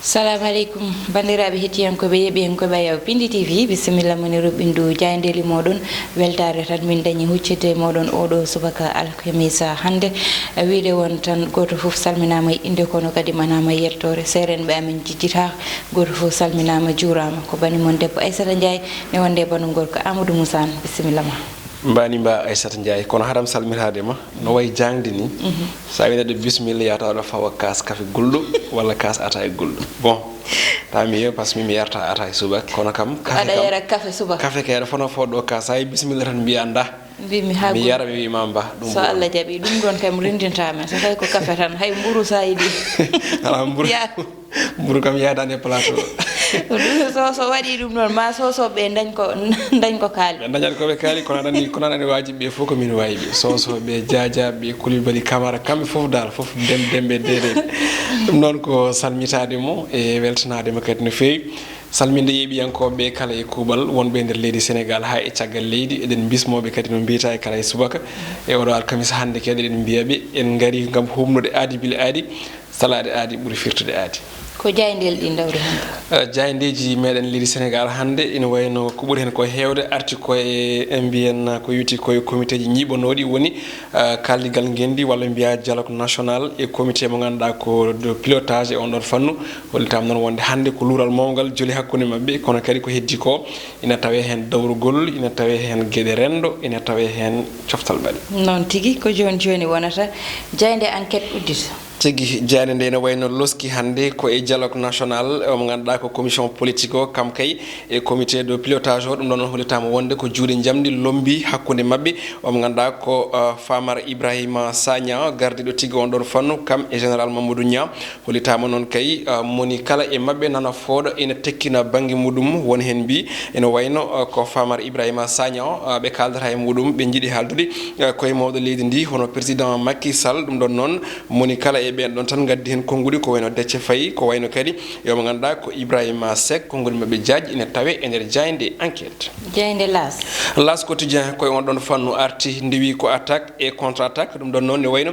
Salamu alaikum bandiraɓe hettiyankoɓe yeɓiyankoɓe yaw Pindi TV bisimilla moni ruɓindu jayndeli moɗon weltare tan min dañi huccide moɗon oɗo subaka alkamisa hande wiide won tan goto foof salminama inde kono kadi manama yettore serenɓe amin jijjita goto foof salminama juurama ko banimon debbo Aissata Ndiaye ne wonde banu gorko Amadou Moussa bisimilla ma mbani mba Aissata Ndiaye kono haɗam salmitade ma no way jangde ni sa wineɗo bisimilla yatawa aɗa fawa kas kafe gulɗo walla kas ataye gulɗo bon tami yew par ce que mimi yarta ataye subaka kono kam aɗa yara kafe subaka kafe kay aɗa fono foɗɗo ka sa yi bisimilla tan mbiya anda mbimi ha mi yara ɓe wima mba so Allah jaaɓi ɗum ɗon kam rindintama so tawi ko kafe tan hay mburu sa yiɗi ala mburu kam yadani e plateau so waɗi ɗum noon ma sosoɓe dañ ko kaali ɓe dañat koɓe kaali kono aɗani wajiɓe fof komin wayiɓe sosoɓe diadiaɓe Coulibaly Camara kamɓe fof dal fof dembe deɗeɗe ɗum noon ko salmitade mo e weltanademo kadi no fewi salminde yeeɓiyankoɓe kala e kuuɓal wonɓe e nder leydi Sénégal ha e caggal leydi eɗen bismoɓe kadi no mbiyata e kala e subaka e oɗo alkamisa hande kadi eɗen mbiyaɓe en gaari gam humnude aadi bile aadi salade aadi ɓuuri firtude aadi ko jayndel ɗi dawri hande jayndeji meɗen leydi Sénégal hande ina wayno ko ɓuuri hen ko hewde arti koye mbiyen ko yuti koye comité ji ñiɓanoɗi woni kaldigal ngendi walla mbiya dialogue national e comité mo ganduɗa ko de pilotage e on ɗon fannu hollitama noon wonde hande ko luural mawgal jooli hakkude mabɓe kono kadi ko heddi ko ina tawe hen dawrugol ina tawe hen gueɗe rendo ina tawe hen coftal ɓaɗe noon tigui ko joni wonata jayde enquête uddita tigi jayde nde ne wayno loski hande ko e dialogue national mo ganduɗa ko commission politique o kam kay e comité de pilotage o ɗum ɗon hollitama wonde ko juuɗe jamdi lombi hakkude mabɓe omo ganduɗa ko Famara Ibrahima Sagna gardiɗo tigui on ɗon fannu kam e général Mamadou Niang hollitama noon kay moni kala e mabɓe nana fooɗa ina tekkina banggue muɗum won hen mbi ene wayno ko Famara Ibrahima Sagna ɓe kaldata e muɗum ɓe jiiɗi haldude koye mawɗo leydi ndi hono président Macky Sall ɗum ɗon noon moni kala e ɓen ɗon tan gaddi hen konngudi ko wayno Déthié Faye ko wayno kadi yomo ganduɗa ko Ibrahima Seck konngudi mabɓe jaaji ina tawe e nder jayde enquête jayde las quotidien koye on ɗon fannu arti ndewi ko attaque et contre attaque ɗum ɗon noon ne wayno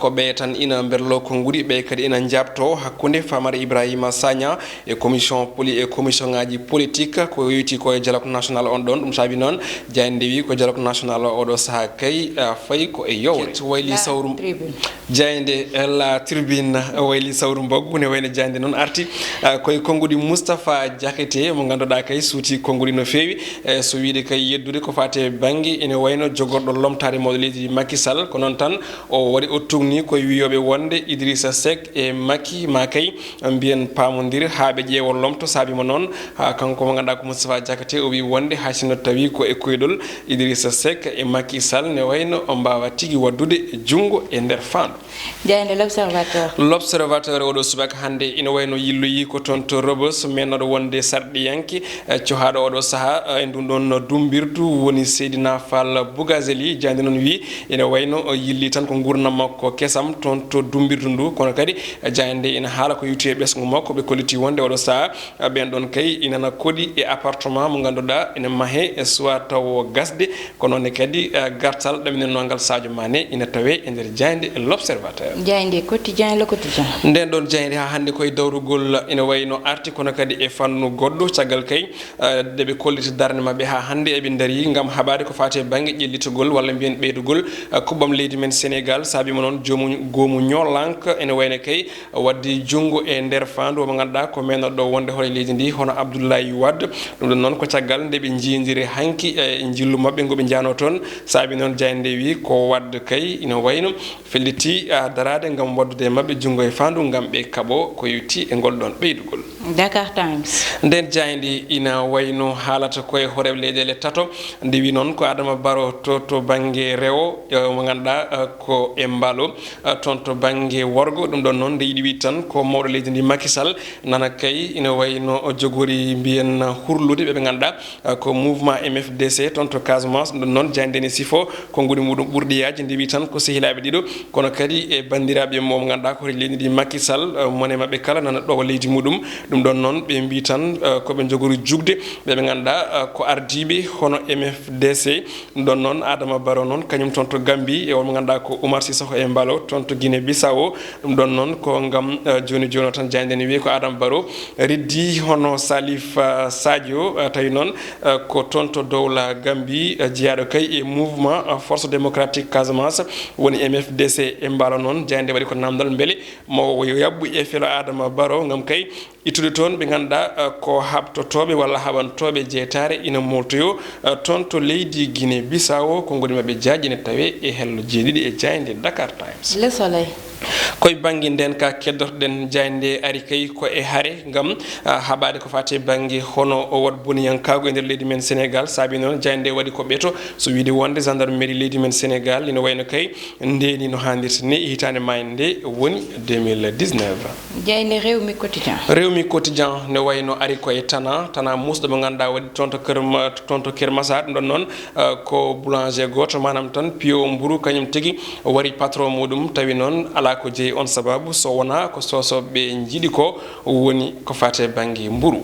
ko ɓe tan ina berlo konngudi ɓe kadi ina jabto hakkude Famara Ibrahima Sagna e commission ngaji politique ko yiti koye dialogue national on ɗon ɗum saabi noon jayde ndewi ko dialogue national oɗo saaha kay fayi ko e yowre wayli sawru jayde la tribune wayli sawru mboggu ne wayno jayde noon arti koye konngudi Moustapha Diakité mo ganduɗa kay suuti konngudi no fewi so wiide kay yeddude ko fate banggue ene wayno jogorɗo lomtade mawɗo leydi Macky Sall ko noon tan o waɗi o tugni koye wiyoɓe wonde Idrissa Seck e Macky ma kay mbiyen pamodir ha ɓe ƴeewo lomto saabima noon kanko mo ganduɗa ko Moustapha Diakité o wi wonde hay sinno tawi ko e koydol Idrissa Seck e Macky Sall ne wayno o mbawa tigui waddude junggo e nder fandu jayde l'observateur oɗo subaka hande ina wayno yilloyi ko toon to Rebeuss mennoɗo wonde sarɗiyanke cohaɗo oɗo saaha e ndun ɗon dumbirdu woni Seydina Fall Bougazeli jayde noon wi ina wayno yilli tan ko gurdam makko kesam toon to dumbirdu ndu kono kadi jayde ina haala ko yuti e ɓesgu makko ɓe kolliti wonde oɗo saaha ɓen ɗon kay inana koɗi e appartement mo ganduɗa ina maahe e soit taw gasde ko noonne kadi gartal ɗaminennogal Sadio Mané ina tawe e nder jayde l'observateur jayde quotidien le quotidien nden ɗon jayde ha hande koye dawrugol ina wayno arti kono kadi e fannu goɗɗo caggal kay deɓe kolliti darde mabɓe ha hande eɓe daari gam haɓade ko fate banggue ƴellitogol walla mbiyen ɓeydugol kuɓɓam leydi men Sénégal saabima noon jomum goomu ñolanka ene wayno kay wadde junggo e nder fandu omo ganduɗa ko menoɗo ɗo wonde hoore leydi ndi hono Abdoulaye Wade ɗum ɗon noon ko caggal ndeɓe jidiri hanki e jillu mabɓe goɓe jano toon saabi noon jayde wi ko wadde kay ina wayno felliti darade gam waddude mabɓe junggo e fandu gam ɓe kaaɓo ko yutti e ngol ɗon ɓeydugol Dakar Times nden jaydi ina wayno haalata koye horeɓe leyɗele tato ndewi noon ko Adama Barrow to banggue rewo mo ganduɗa ko e Mbalo toon to banggue worgo ɗum ɗon noon nde yiɗi wi tan ko mawɗo leydi ndi Macky Sall nana kay ina wayno jogori mbiyen hurlude ɓeɓe ganduɗa ko mouvement MFDC toon to Casamance ɗum ɗon noon jayde ne sifo konngudi muɗum ɓurɗi yaji ndewi tan ko sehilaɓe ɗiɗo kono kadi e bandiraɓe mo ganda ko leydi di Macky Sall mone mabbe kala nana do leydi mudum dum don non be mbi tan ko be jogoru jugde be ganda ko ardibe hono MFDC don non Adama Barrow non kanyum tonto Gambie e won ganda ko Oumar Sissoko e Mbalo tonto Guinée Bissau dum don non ko ngam joni tan jande ni wi ko Adama Barrow riddi hono Salif Sadio tay non ko tonto dowla Gambie jiado kay e mouvement force démocratique Casamance woni MFDC e Mbalo non jande wadi ko namdal mbele mo yabbu e felo Adama Barrow ngam kay itude ton be ganda ko habtotobe walla habantobe jetare ina moltoyo tonto leydi Guinée Bissau ko ngoni mabbe jaaji ne tawe e hello jeedidi e jayde Dakar Times Le Soleil koy bangi den ka keddorden jayde ari kay ko e hare ngam habade ko fate bangi hono o wad boniyankago e der leydi men Sénégal sabi non jayde wadi ko beto so wiide wonde gendarmerie leydi men Sénégal ina wayno kay ndeni no handirta ni hitande mayde woni 2019 jayde Rewmi Quotidien ne wayno ari ko e tana musdo mo ganda wadi tonto Keur Massar don non ko boulanger goto manam tan pio mburu kanyum tigi wari patron mudum tawi non ala ko jeyi on sababu so wona ko sosobe jidi ko woni ko fate bangi mburu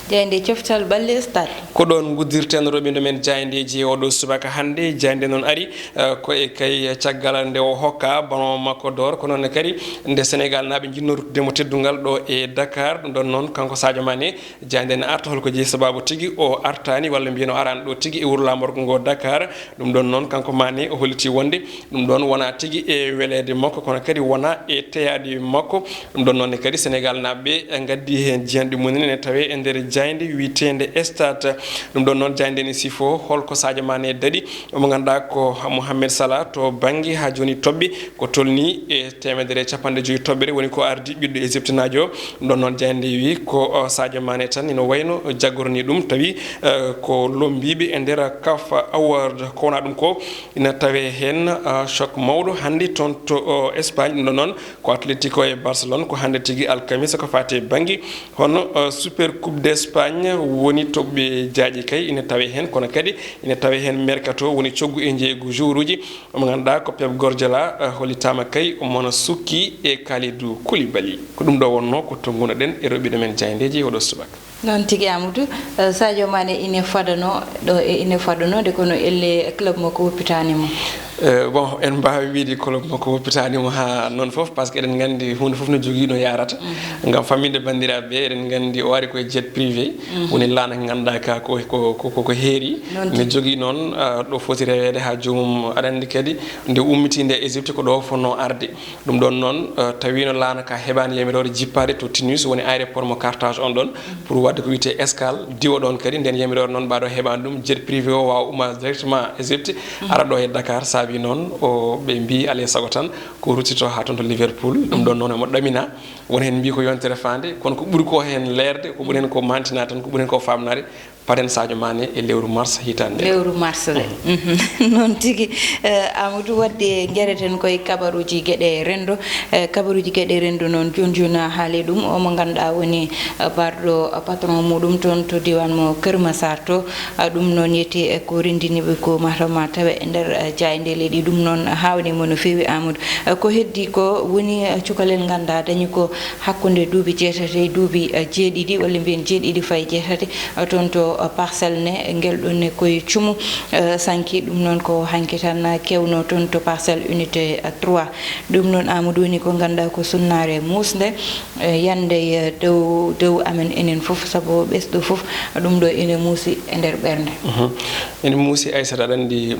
jayde coftal balle stade ko don guddirten robindo men jayndeji odo subaka hande jayde non ari ko e kay ciagal nde o hokka bono makko dor ko non kadi nde Sénégal nabe jinnorude mo teddungal do e Dakar don non kanko Sadio Mané jayde na arta holko jeyi sababu tigi o artani walla mbino aran do tigi e wurla morgo go Dakar dum don non kanko Mané o holiti wonde dum don wona tigi e welede makko kono kadi wona e teyadi makko dum don non kadi Sénégal nabe gaddi hen jiyande munene tawe e der jayde wiitende stade dum don non jayde ni sifo holko Sadio Mané dadi mo ganda ko Mohamed Salah to bangi ha joni tobbi ko tolni e temedere capande joyi tobbere woni ko ardi biddo Egypte najo don non jayde wi ko Sadio Mané tan ino wayno jaggorni dum tawi ko lombibe e der CAF award ko na dum ko ina tawe hen choc mawdo handi tonto Espagne don non ko Atletico e Barcelone ko hande tigi alkamisa ko fate bangi hono Super Coupe d'Espagne woni tobbe jaaji kay ina tawe hen kono kadi ina tawe hen mercato woni coggu e jeegu jouruji mo ganda ko Pep Guardiola holitama kay o mona sukki e Kalidou Koulibaly ko dum do wonno ko tonguna den e robide men jayndeji odo subaka non tigi Amadou Sadio Mané ine fadano de kono elle club mako woppitani mo bon en mbaawi wiide club mako woppitani mo ha non fof parce que eden gandi hunde fof no jogi no yarata ngam famille bandirabe eden gandi o wari ko jet privé woni lana ganda ka ko heeri ne jogi non do foti rewede ha jomum adandi kadi nde ummitinde Egypte ko do fonno arde dum don non tawino lana ka hebani yemirode jippade to Tunis woni aéroport mo Carthage on don pour wadde ko wite escale diwo don kadi den yemirode non baado hebani dum jet privé o wa uma directement Egypte ara do e Dakar sabi non o be mbi ale sago tan ko rutito ha ton to Liverpool dum don non mo damina won hen mbi ko yontere fande kono ko buri ko hen lerde ko buri hen ko mantina tan ko buri hen ko famnare paden Sadio Mané e lewru mars hitande lewru mars non tigi Amadou wadde gereten koy kabaruji gede rendo non jonjuna haale dum o mo ganda woni bardo patron mudum ton to diwan mo Keur Massar to dum non yeti e ko rindini be ko mahtama tawe e der jayde ledi dum non hawni mo no fewi Amadou ko heddi ko woni cukalel ganda dañi ko hakkunde duubi jeetate duubi jeedidi walla bien jeedidi fay jeetate ton to parcelle ne ngel don ne koy cumu sanki dum non ko hanki tan kewno ton to parcelle unité 3 dum non Amadou ni ko ganda ko sunnare musde yande dew amen enen fof sabo besdo fof dum do ene musi e der bernde ene musi Aissata dandi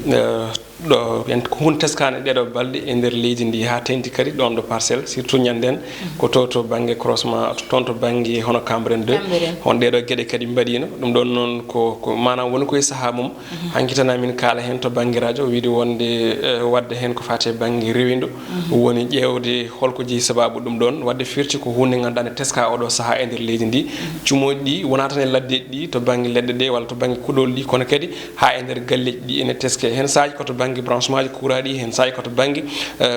do en ko hun teskane dedo balde e der leydi ndi ha tenti kadi don do parcelle surtout nyanden ko toto bangi crossement tonto bangi hono Cambérène 2 hon dedo gede kadi mbadino dum don non ko manam woni ko saha mum hankitana min kala hen to bangi radio wiide wonde wadde hen ko fate bangi rewindo woni jewde holko ji sababu dum don wadde firti ko hunde ngandane teska odo saha e der leydi ndi cumodi wona tan ladde di to bangi ledde de wala to bangi kudol di kono kadi ha e der galleji di ene teske hen saaji ko to bangi branchement couradi hen saaji ko to bangi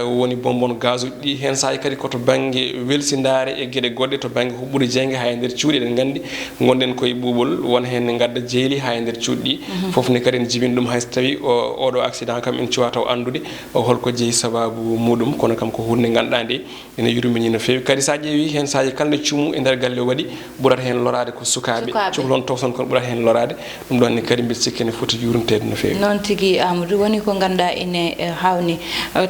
woni bonbon gazu di hen saaji kadi ko to bangi welsindare e gede godde to bangi hubbude jengue ha e der ciude den gandi gonden koy bubol won hen en gadda jeeli ha e nder cuuɗi fof ne kadi en jibin ɗum hayso tawi oɗo accident kam en cuwa taw andude holko jeeyi sababu muɗum kono kam ko hunde ganduɗa nde ene yurmini no fewi kadi sa ƴeewi hen saji kalde cuumu e nder galle waɗi ɓurata hen lorade ko sukaɓe cukalon tokson kono ɓurata hen lorade ɗum ɗon ne kadi mbiɗa sikki ne foti jurntede no fewi noon tigui Amadou woni ko ganduɗa ene hawni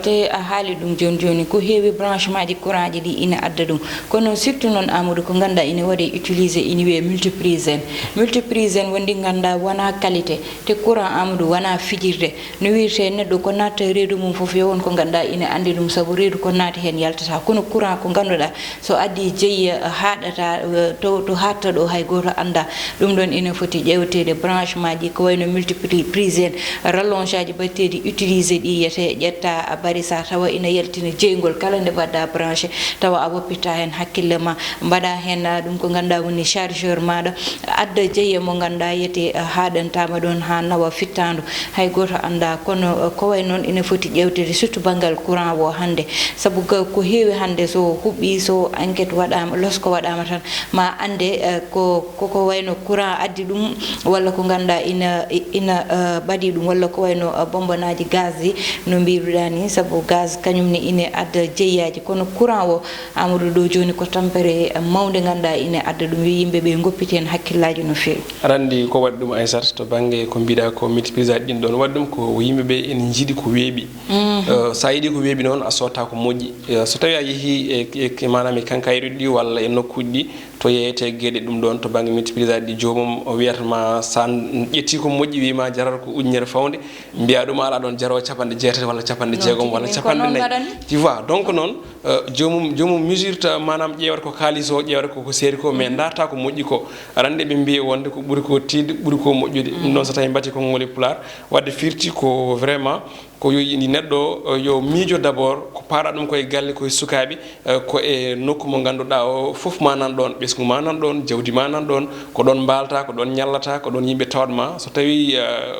te a haali ɗum joni joni ko heewi branchement ji courant ji ɗi ina adda ɗum kono surtout noon Amadou ko ganduɗa ine waɗe utilisé ina wiye multiprise en wondi ganduɗa wona qualité te courant Amadou wona fijirde no wirte neɗɗo ko natta reedu mum foof yo won ko ganduɗa ina andi ɗum saabu reedu ko naati hen yaltata kono courant ko ganduɗa so addi jeeyi haɗata to hatta ɗo hay goto anda ɗum ɗon ina foti ƴewtede branchement ji ko wayno multiprise en rallonge aji batteɗi utilisé ɗi yete ƴetta barisa tawa ina yaltina jeygol kala nde badda branché tawa a woppita hen hakkille ma mbaɗa hen ɗum ko ganduɗa woni chargeur maɗa adda jeeye mo ganduɗa yete haɗantama ɗon ha nawa fittandu hay goto anda kono ko way noon ina foti ƴewtede surtout banggal courant o hande saabu ko heewi hande so huɓɓi so enquête waɗama losko waɗama tan ma ande koko wayno courant addi ɗum walla ko ganduɗa ina ɓaɗi ɗum walla ko wayno bombonaji gaz ji no mbiruɗa ni saabu gaz kañumne ine adda jeeyaji kono courant o Amadou ɗo joni ko tampere mawde ganduɗa ine adda ɗum wi yimɓeɓe goppiti hen hakkillaji no fewi aɗa andi ko waɗi ɗum Aissata to banggue ko mbiɗa ko multiprise aji ɗin ɗon waɗi ɗum ko yimɓeɓe ene jiiɗi ko weeɓi sa yiiɗi ko weeɓi noon a sotta ko moƴƴi so tawi a yeehi e manam e kankayruɗi ɗi walla e nokkuji ɗi to yeyete gueɗe ɗum ɗon to banggue multiprise aji ɗi jomum o wiyatama sa ƴetti ko moƴƴi wima jarata ko ujunere fawde mbiya ɗum ala ɗon jaro capanɗe jeetati walla capanɗe jeegom walla capanɗe nayyi tu vois donc noon jomum mesure ta manam ƴewata ko kalis o ƴewata koko seeri ko mais darta ko moƴƴi ko aɗa andi ɓe mbiye wonde ko ɓuuri ko tidde ɓuuri ko moƴƴude ɗum ɗon so tawi mbatti ko ngoli pular wadde firti ko vraiment ko yo neɗɗo yo miijo d' abord ko paɗa ɗum koye galle koye sukaɓe ko e nokku mo ganduɗa o foof ma nan ɗon ɓesgu ma nan ɗon jawdi ma nan ɗon ko ɗon mbalta ko ɗon ñallata ko ɗon yimɓe tawatma so tawi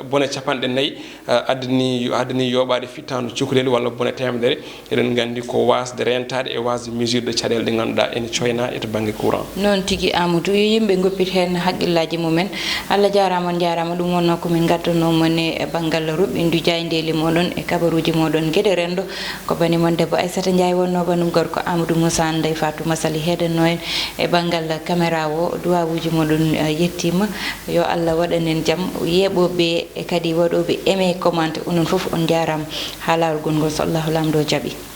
bone capanɗe nayyi addani yoɓade fittandu cukalel walla bone temedere eɗen gandi ko wasde rentade e wasde mesure de caɗele ɗe ganduɗa ene coyna e to banggue courant noon tigui Amadou yo yimɓe goppit hen haqqillaji mumen Allah jarama on jarama ɗum wonno komin gaddanomone e banggal ruɓɓindu Diayndeli moɗon e kabaruji moɗon gueɗe rendo ko bani mon debbo Aissata Ndiaye wonno banum gorko Amadou Moussa Ndeye Fatou Massaly heɗenno en e banggal caméra o duwawuji moɗon yettima yo Allah waɗanen jaam yeɓoɓe e kadi waɗoɓe aimé commenté onon foof on jarama ha lawol gongol so Allahu lamdo jaaɓi